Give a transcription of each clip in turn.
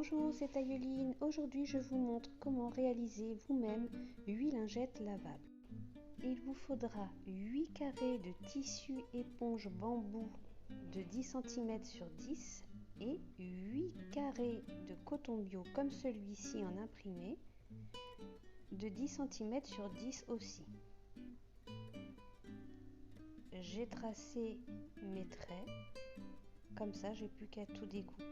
Bonjour, c'est Ayeline. Aujourd'hui, je vous montre comment réaliser vous-même 8 lingettes lavables. Il vous faudra 8 carrés de tissu éponge bambou de 10 cm sur 10 et 8 carrés de coton bio comme celui-ci en imprimé de 10 cm sur 10 aussi. J'ai tracé mes traits, comme ça j'ai plus qu'à tout découper.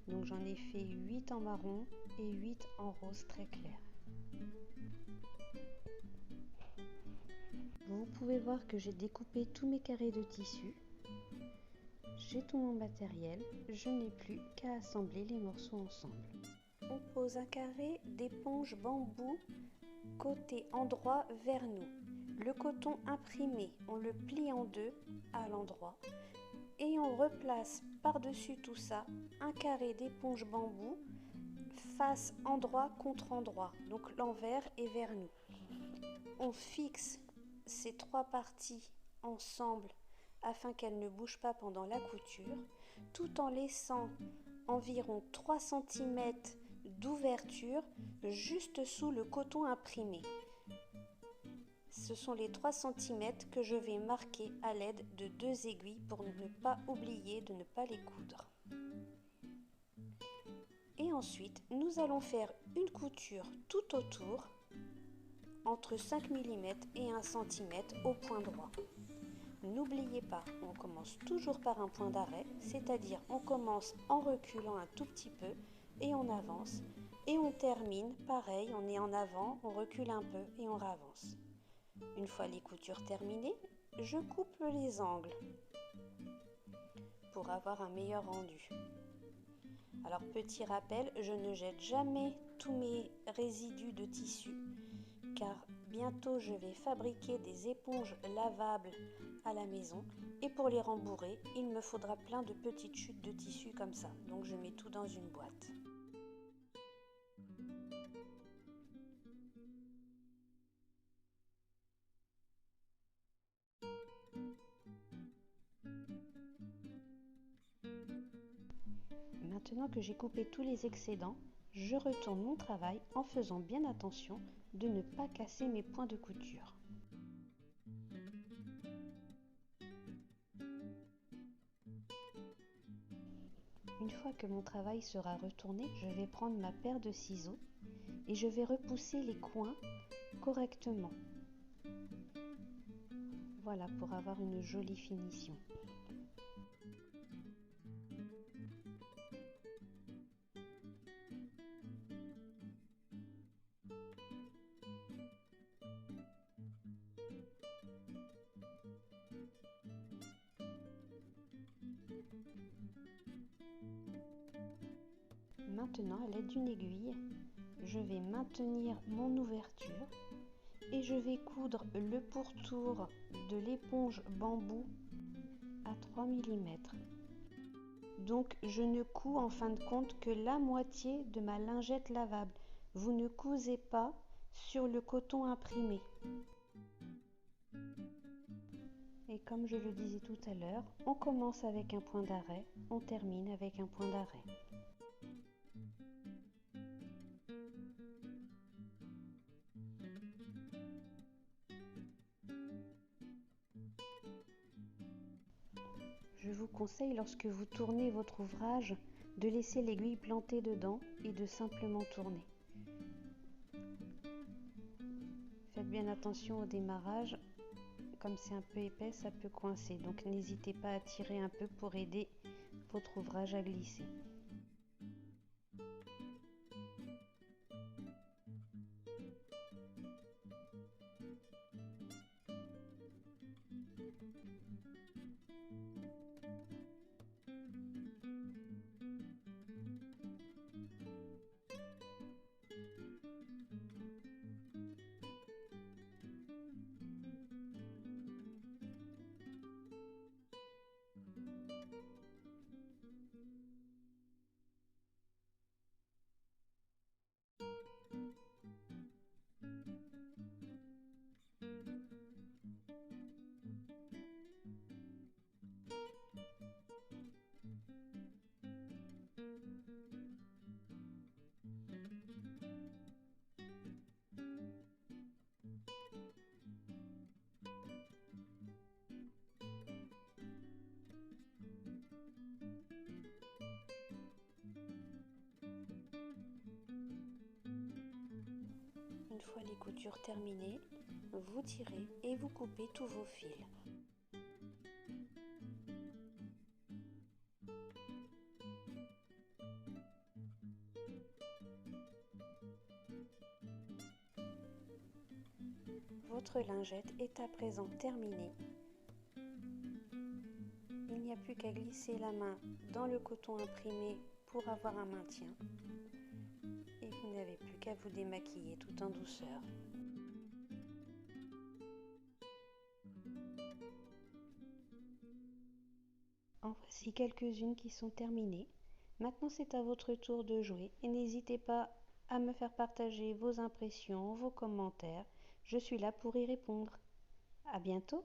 Donc j'en ai fait 8 en marron et 8 en rose très clair. Vous pouvez voir que j'ai découpé tous mes carrés de tissu. J'ai tout mon matériel, je n'ai plus qu'à assembler les morceaux ensemble. On pose un carré d'éponge bambou côté endroit vers nous. Le coton imprimé, on le plie en deux à l'endroit et on replace par-dessus tout ça un carré d'éponge bambou face endroit contre endroit, donc l'envers est vers nous. On fixe ces trois parties ensemble afin qu'elles ne bougent pas pendant la couture, tout en laissant environ 3 cm d'ouverture juste sous le coton imprimé. Ce sont les 3 cm que je vais marquer à l'aide de 2 aiguilles pour ne pas oublier de ne pas les coudre. Et ensuite, nous allons faire une couture tout autour entre 5 mm et 1 cm au point droit. N'oubliez pas, on commence toujours par un point d'arrêt, c'est-à-dire on commence en reculant un tout petit peu et on avance. Et on termine, pareil, on est en avant, on recule un peu et on avance. Une fois les coutures terminées, je coupe les angles pour avoir un meilleur rendu. Alors petit rappel, je ne jette jamais tous mes résidus de tissu car bientôt je vais fabriquer des éponges lavables à la maison et pour les rembourrer, il me faudra plein de petites chutes de tissu comme ça. Donc je mets tout dans une boîte. Maintenant que j'ai coupé tous les excédents, je retourne mon travail en faisant bien attention de ne pas casser mes points de couture. Une fois que mon travail sera retourné, je vais prendre ma paire de ciseaux et je vais repousser les coins correctement. Voilà, pour avoir une jolie finition. Maintenant, à l'aide d'une aiguille, je vais maintenir mon ouverture et je vais coudre le pourtour de l'éponge bambou à 3 mm. Donc je ne couds en fin de compte que la moitié de ma lingette lavable. Vous ne cousez pas sur le coton imprimé. Et comme je le disais tout à l'heure, on commence avec un point d'arrêt, on termine avec un point d'arrêt. Je vous conseille, lorsque vous tournez votre ouvrage, de laisser l'aiguille plantée dedans et de simplement tourner. Faites bien attention au démarrage, comme c'est un peu épais, ça peut coincer. Donc n'hésitez pas à tirer un peu pour aider votre ouvrage à glisser. fois les coutures terminées, vous tirez et vous coupez tous vos fils. Votre lingette est à présent terminée. Il n'y a plus qu'à glisser la main dans le coton imprimé pour avoir un maintien. Et vous n'avez plus qu'à vous démaquiller tout en douceur. En voici quelques-unes qui sont terminées. Maintenant, c'est à votre tour de jouer et n'hésitez pas à me faire partager vos impressions, vos commentaires. Je suis là pour y répondre. À bientôt!